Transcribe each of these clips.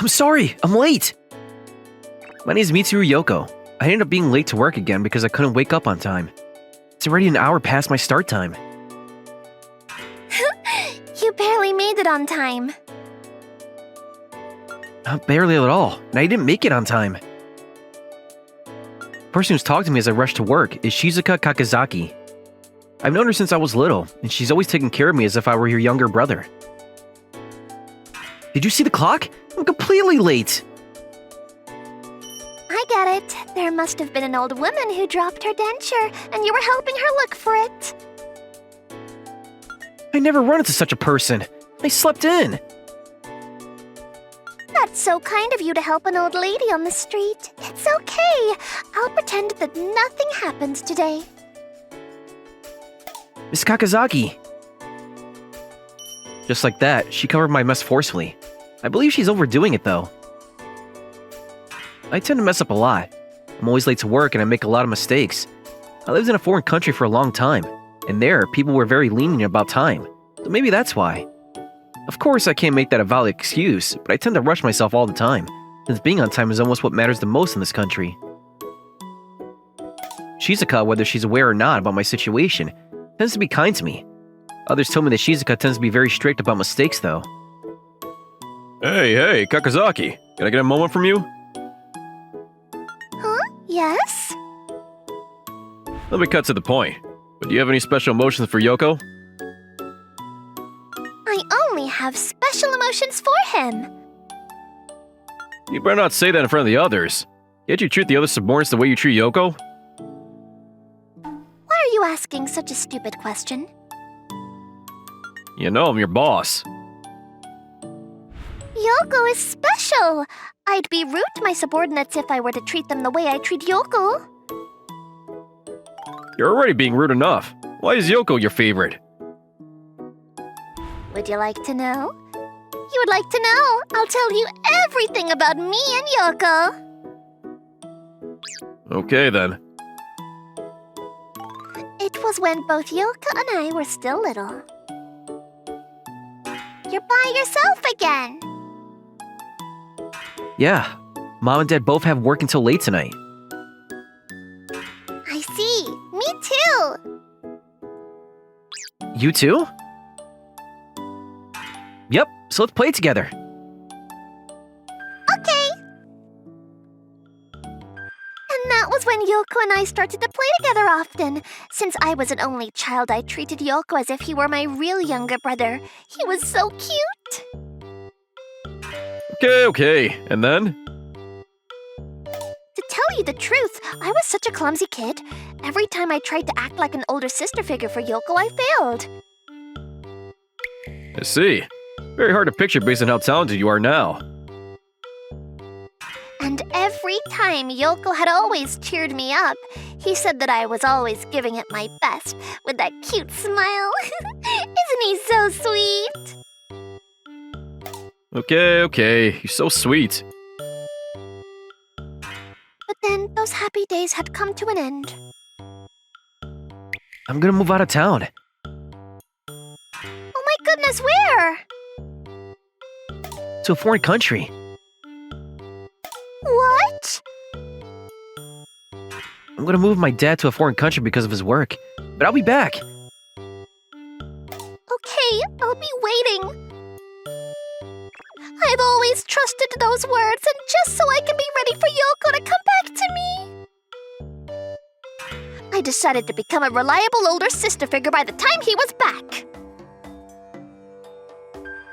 I'm sorry, I'm late! My name is Mitsuru Yoko. I ended up being late to work again because I couldn't wake up on time. It's already an hour past my start time. You barely made it on time. Barely at all, and I didn't make it on time. The person who's talking to me as I rush to work is Shizuka Kakizaki. I've known her since I was little, and she's always taken care of me as if I were her younger brother. Did you see the clock? I'm completely late! I get it. There must have been an old woman who dropped her denture, and you were helping her look for it. I never run into such a person. I slept in. That's so kind of you to help an old lady on the street. It's okay. I'll pretend that nothing happened today. Miss Kakizaki. Just like that, she covered my mess forcefully. I believe she's overdoing it, though. I tend to mess up a lot. I'm always late to work and I make a lot of mistakes. I lived in a foreign country for a long time, and there, people were very lenient about time. So maybe that's why. Of course, I can't make that a valid excuse, but I tend to rush myself all the time, since being on time is almost what matters the most in this country. Shizuka, whether she's aware or not about my situation, tends to be kind to me. Others told me that Shizuka tends to be very strict about mistakes, though. Hey, Kakizaki. Can I get a moment from you? Huh? Yes? Let me cut to the point. But do you have any special emotions for Yoko? I only have special emotions for him. You better not say that in front of the others. Can't you treat the other subordinates the way you treat Yoko? Why are you asking such a stupid question? You know I'm your boss. Yoko is special. I'd be rude to my subordinates if I were to treat them the way I treat Yoko. You're already being rude enough. Why is Yoko your favorite? Would you like to know? You would like to know? I'll tell you everything about me and Yoko. Okay then. It was when both Yoko and I were still little. You're by yourself again. Yeah, Mom and Dad both have work until late tonight. I see. Me too. You too? Yep, so let's play together. Okay. And that was when Yoko and I started to play together often. Since I was an only child, I treated Yoko as if he were my real younger brother. He was so cute. Okay. And then? To tell you the truth, I was such a clumsy kid. Every time I tried to act like an older sister figure for Yoko, I failed. I see. Very hard to picture based on how talented you are now. And every time Yoko had always cheered me up. He said that I was always giving it my best, with that cute smile. Isn't he so sweet? Okay. You're so sweet. But then those happy days had come to an end. I'm gonna move out of town. Oh my goodness, where? To a foreign country. What? I'm gonna move my dad to a foreign country because of his work. But I'll be back. Okay, I'll be waiting. I've always trusted those words, and just so I can be ready for Yoko to come back to me. I decided to become a reliable older sister figure by the time he was back.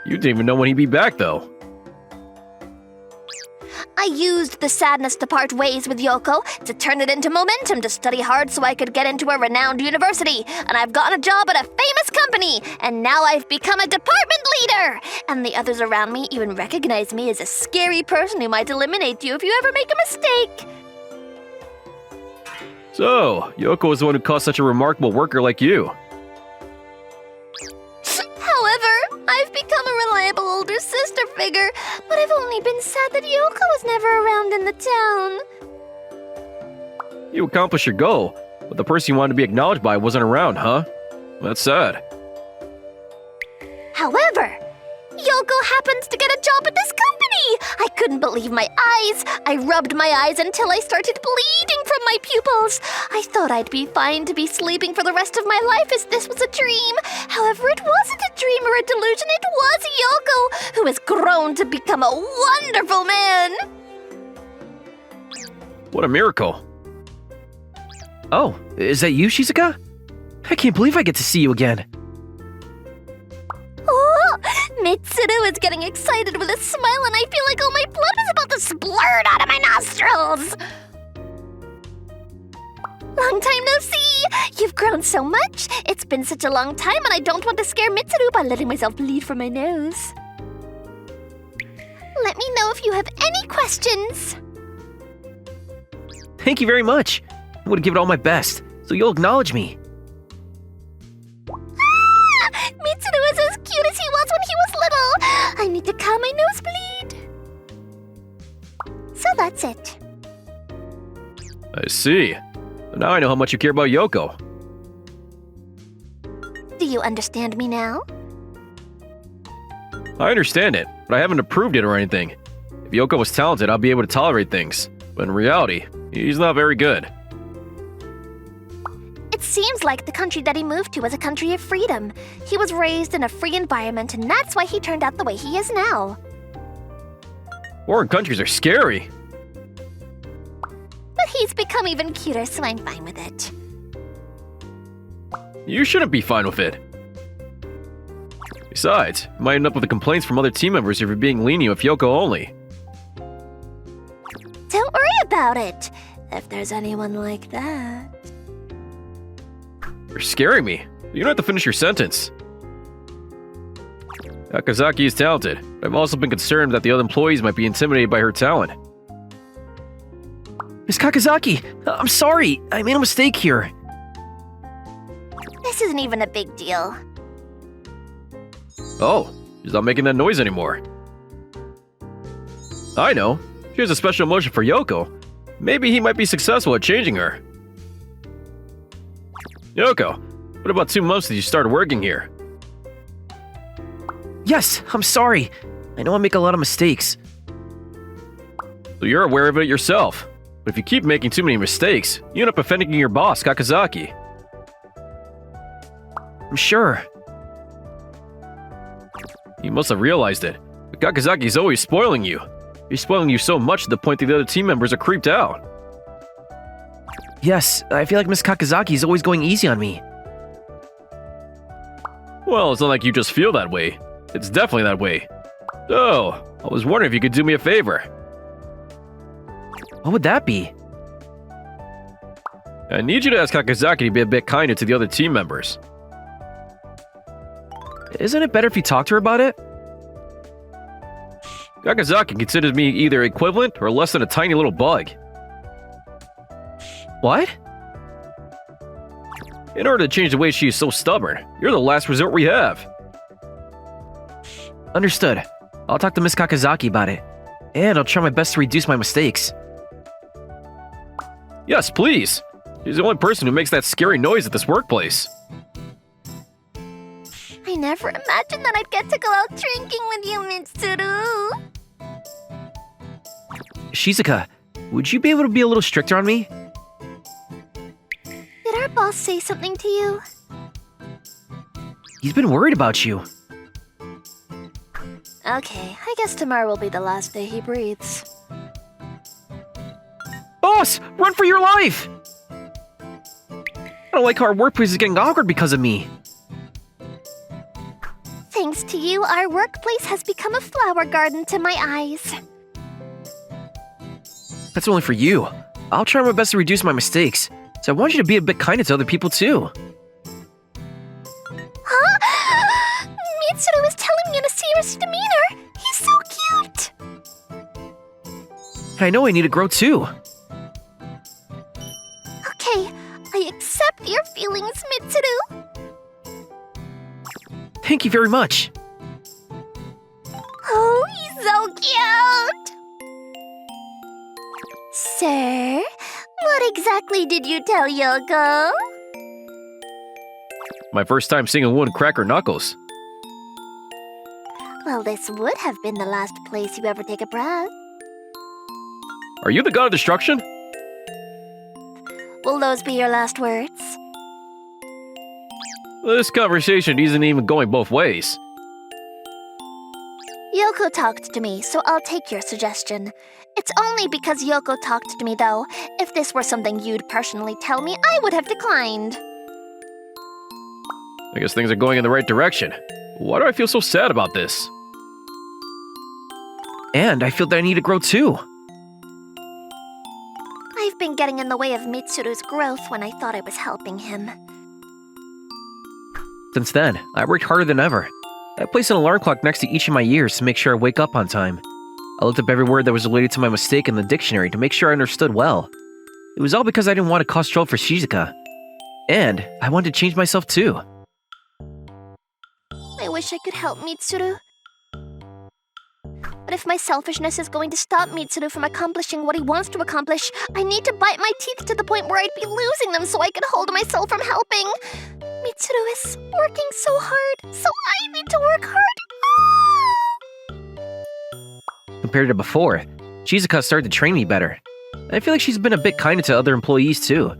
You didn't even know when he'd be back, though. I used the sadness to part ways with Yoko to turn it into momentum to study hard so I could get into a renowned university. And I've gotten a job at a famous company, and now I've become a department leader. And the others around me even recognize me as a scary person who might eliminate you if you ever make a mistake. So, Yoko was the one who caused such a remarkable worker like you. However, I've become a reliable older sister figure, but I've only been sad that Yoko was never around in the town. You accomplished your goal, but the person you wanted to be acknowledged by wasn't around, huh? That's sad. However, Yoko happens to get a job at this company! I couldn't believe my eyes. I rubbed my eyes until I started bleeding from my pupils. I thought I'd be fine to be sleeping for the rest of my life as this was a dream. However, it wasn't a dream or a delusion. It was Yoko, who has grown to become a wonderful man. What a miracle. Oh, is that you, Shizuka? I can't believe I get to see you again. Oh, Mitsuru is getting excited with a smile, and I feel like all my blood is about to splurt out of my nostrils. Long time no see! You've grown so much. It's been such a long time, and I don't want to scare Mitsuru by letting myself bleed from my nose. Let me know if you have any questions. Thank you very much. I would give it all my best, so you'll acknowledge me. Mitsuru is as cute as he was when he was little. I need to calm my nosebleed. So that's it. I see. Now I know how much you care about Yoko. Do you understand me now? I understand it, but I haven't approved it or anything. If Yoko was talented, I'd be able to tolerate things. But in reality, he's not very good. It seems like the country that he moved to was a country of freedom. He was raised in a free environment, and that's why he turned out the way he is now. Foreign countries are scary. But he's become even cuter, so I'm fine with it. You shouldn't be fine with it. Besides, you might end up with complaints from other team members if you're being lenient with Yoko only. Don't worry about it, if there's anyone like that. You're scaring me. You don't have to finish your sentence. Akazaki is talented, but I've also been concerned that the other employees might be intimidated by her talent. Miss Kakazaki, I'm sorry. I made a mistake here. This isn't even a big deal. Oh, she's not making that noise anymore. I know. She has a special emotion for Yoko. Maybe he might be successful at changing her. Yoko, what about 2 months since you started working here? Yes, I'm sorry. I know I make a lot of mistakes. So you're aware of it yourself. But if you keep making too many mistakes, you end up offending your boss, Kakazaki. I'm sure. You must have realized it. But Kakazaki's always spoiling you. He's spoiling you so much to the point that the other team members are creeped out. Yes, I feel like Miss Kakazaki is always going easy on me. Well, it's not like you just feel that way. It's definitely that way. Oh, I was wondering if you could do me a favor. What would that be? I need you to ask Kakazaki to be a bit kinder to the other team members. Isn't it better if you talk to her about it? Kakazaki considers me either equivalent or less than a tiny little bug. What? In order to change the way she is so stubborn, you're the last resort we have. Understood. I'll talk to Miss Kakazaki about it. And I'll try my best to reduce my mistakes. Yes, please. She's the only person who makes that scary noise at this workplace. I never imagined that I'd get to go out drinking with you, Mitsuru. Shizuka, would you be able to be a little stricter on me? Did our boss say something to you? He's been worried about you. Okay, I guess tomorrow will be the last day he breathes. Boss, run for your life! I don't like how our workplace is getting awkward because of me. Thanks to you, our workplace has become a flower garden to my eyes. That's only for you. I'll try my best to reduce my mistakes. So I want you to be a bit kinder to other people too. Huh? Mitsuru is telling me in a serious demeanor. He's so cute. And I know I need to grow too. Okay, I accept your feelings, Mitsuru. Thank you very much. Oh, he's so cute. Sir, what exactly did you tell Yoko? My first time seeing a woman crack her knuckles. Well, this would have been the last place you ever take a breath. Are you the god of destruction? Will those be your last words? This conversation isn't even going both ways. Yoko talked to me, so I'll take your suggestion. It's only because Yoko talked to me, though. If this were something you'd personally tell me, I would have declined. I guess things are going in the right direction. Why do I feel so sad about this? And I feel that I need to grow too. I've been getting in the way of Mitsuru's growth when I thought I was helping him. Since then, I worked harder than ever. I placed an alarm clock next to each of my ears to make sure I wake up on time. I looked up every word that was related to my mistake in the dictionary to make sure I understood well. It was all because I didn't want to cause trouble for Shizuka. And I wanted to change myself too. I wish I could help Mitsuru. But if my selfishness is going to stop Mitsuru from accomplishing what he wants to accomplish, I need to bite my teeth to the point where I'd be losing them so I can hold myself from helping. Mitsuru is working so hard, so I need to work hard. Compared to before, Shizuka started to train me better. I feel like she's been a bit kinder to other employees too.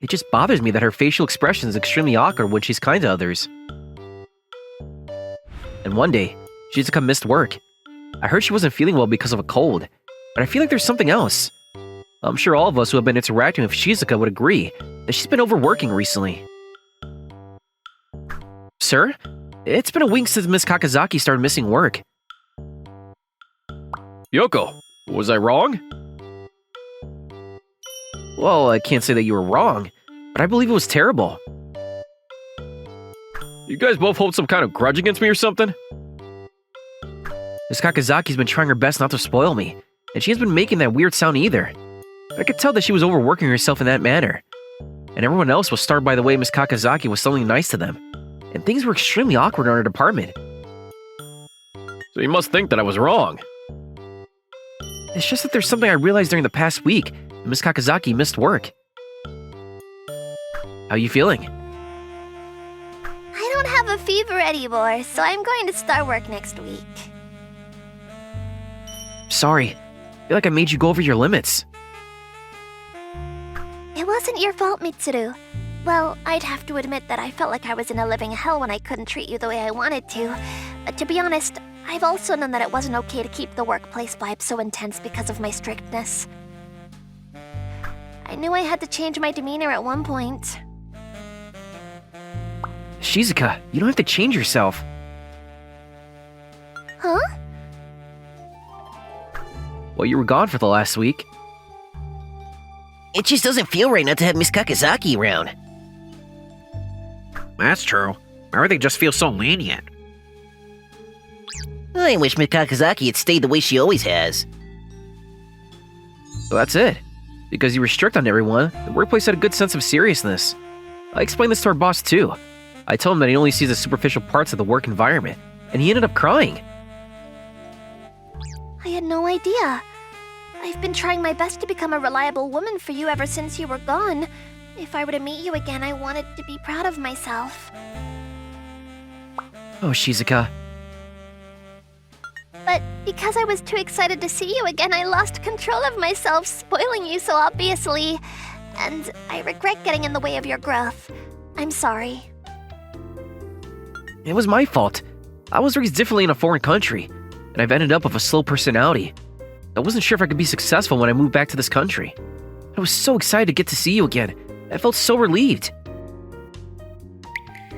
It just bothers me that her facial expression is extremely awkward when she's kind to others. And one day, Shizuka missed work. I heard she wasn't feeling well because of a cold, but I feel like there's something else. I'm sure all of us who have been interacting with Shizuka would agree that she's been overworking recently. Sir, it's been a week since Miss Kakazaki started missing work. Yoko, was I wrong? Well, I can't say that you were wrong, but I believe it was terrible. You guys both hold some kind of grudge against me or something? Miss Kakazaki's been trying her best not to spoil me, and she hasn't been making that weird sound either. But I could tell that she was overworking herself in that manner. And everyone else was startled by the way Miss Kakazaki was suddenly nice to them. And things were extremely awkward in our department. So you must think that I was wrong. It's just that there's something I realized during the past week, that Miss Kakazaki missed work. How you feeling? I don't have a fever anymore, so I'm going to start work next week. Sorry. I feel like I made you go over your limits. It wasn't your fault, Mitsuru. Well, I'd have to admit that I felt like I was in a living hell when I couldn't treat you the way I wanted to. But to be honest, I've also known that it wasn't okay to keep the workplace vibe so intense because of my strictness. I knew I had to change my demeanor at one point. Shizuka, you don't have to change yourself. Huh? Well, you were gone for the last week. It just doesn't feel right not to have Miss Kakazaki around. That's true. Everything just feels so lenient. I wish Miss Kakazaki had stayed the way she always has. So that's it. Because you were strict on everyone, the workplace had a good sense of seriousness. I explained this to our boss too. I told him that he only sees the superficial parts of the work environment, and he ended up crying. I had no idea. I've been trying my best to become a reliable woman for you ever since you were gone. If I were to meet you again, I wanted to be proud of myself. Oh, Shizuka. But because I was too excited to see you again, I lost control of myself, spoiling you so obviously. And I regret getting in the way of your growth. I'm sorry. It was my fault. I was raised differently in a foreign country, and I've ended up with a slow personality. I wasn't sure if I could be successful when I moved back to this country. I was so excited to get to see you again. I felt so relieved.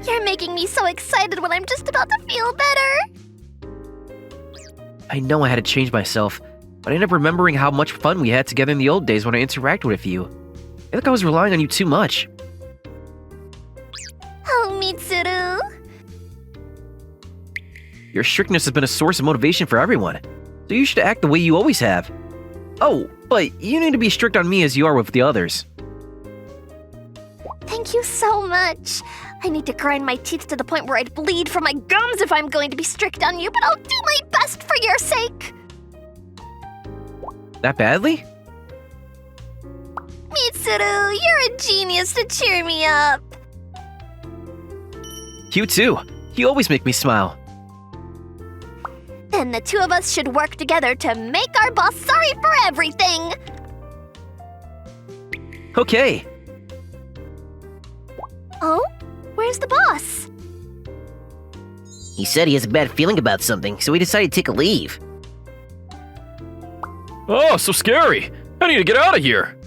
You're making me so excited when I'm just about to feel better. I know I had to change myself, but I ended up remembering how much fun we had together in the old days when I interacted with you. I feel like I was relying on you too much. Oh, Mitsuru. Your strictness has been a source of motivation for everyone, so you should act the way you always have. Oh, but you need to be strict on me as you are with the others. Thank you so much. I need to grind my teeth to the point where I'd bleed from my gums if I'm going to be strict on you, but I'll do my best for your sake. That badly? Mitsuru, you're a genius to cheer me up. You too. You always make me smile. and the two of us should work together to make our boss sorry for everything. Okay. Oh? Where's the boss? He said he has a bad feeling about something, so he decided to take a leave. Oh, so scary. I need to get out of here.